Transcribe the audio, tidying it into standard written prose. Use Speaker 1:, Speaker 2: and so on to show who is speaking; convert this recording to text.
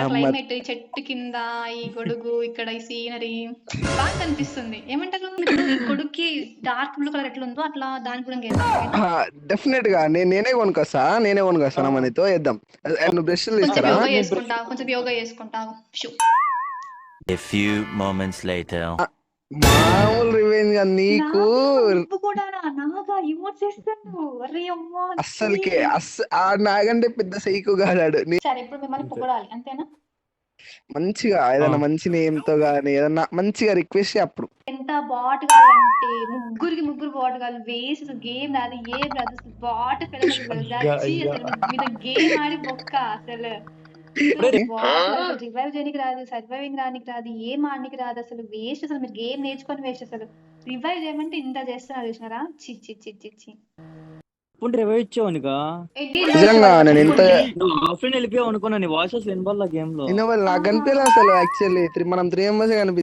Speaker 1: అమ్మ
Speaker 2: క్లైమేట్, ఈ చెట్టు కింద, ఈ గొడుగు, ఇక్కడ ఈ సీనరీ బాగా కనిపిస్తుంది. ఏమంటారు? ఇప్పుడు ఈ గొడుగుకి డార్క్ బ్లూ కలర్ ఎట్లుందో అట్లా దానికి కూడా ఇంకేద్దాం. ఓకేనా?
Speaker 1: డెఫినెట్ గా నేనే కొనుకొస్తా మనీతో వేద్దాం. నువ్వు బ్రష్లు
Speaker 2: కొంచెం
Speaker 1: తీసుకురా.
Speaker 2: యోగా చేసుకుంటా, కొంచెం యోగా చేసుకుంటా. Shoe.
Speaker 3: A few moments later.
Speaker 1: మామూలు రివెంజ్ గా నీకు
Speaker 2: నువ్వు కూడా నాగా ఇమోట్ చేస్తాను. అరే అమ్మా
Speaker 1: అస్సలకి నాకంటే పెద్ద సైకు కాడాడు.
Speaker 2: సరే, ఇప్పుడు మిమ్మల్ని పొగడాలి అంతేనా?
Speaker 1: మంచిగా ఏదైనా మంచి నేమ్ తో గానీ ఏదన్నా మంచిగా రిక్వెస్ట్ అప్పుడు
Speaker 2: ఎంత బాట్ కావాలంటే ముగ్గురు బాట్ కావాలి. వేసి అసలు గేమ్ రాదు, ఏం రాదు. అసలు బాట్ మీద గేమ్ ఆడి బొక్క అసలు. రివైవ్ చేయడానికి రాదు, సర్వైవింగ్ రానికి రాదు, ఏం ఆడనికి రాదు. అసలు వేస్ట్. అసలు మీరు గేమ్ నేర్చుకొని వేస్ట్. అసలు రివైవ్ చేయమంటే ఇంత చేస్తున్నారు చూసినారా? చి
Speaker 4: ఇప్పుడు రివైవ్ ఇచ్చావునిగా
Speaker 1: నిజంగా నేను ఎంత
Speaker 4: నువ్వు ఆఫ్లైన్ వెళ్ళిపోయావు అనుకున్నా. నీ వాయిస్ వినబడలా గేమ్ లో.
Speaker 1: నాకు కనిపించలే అసలు. యాక్చువల్లీ మనం 3 మెంబర్స్ కనిపి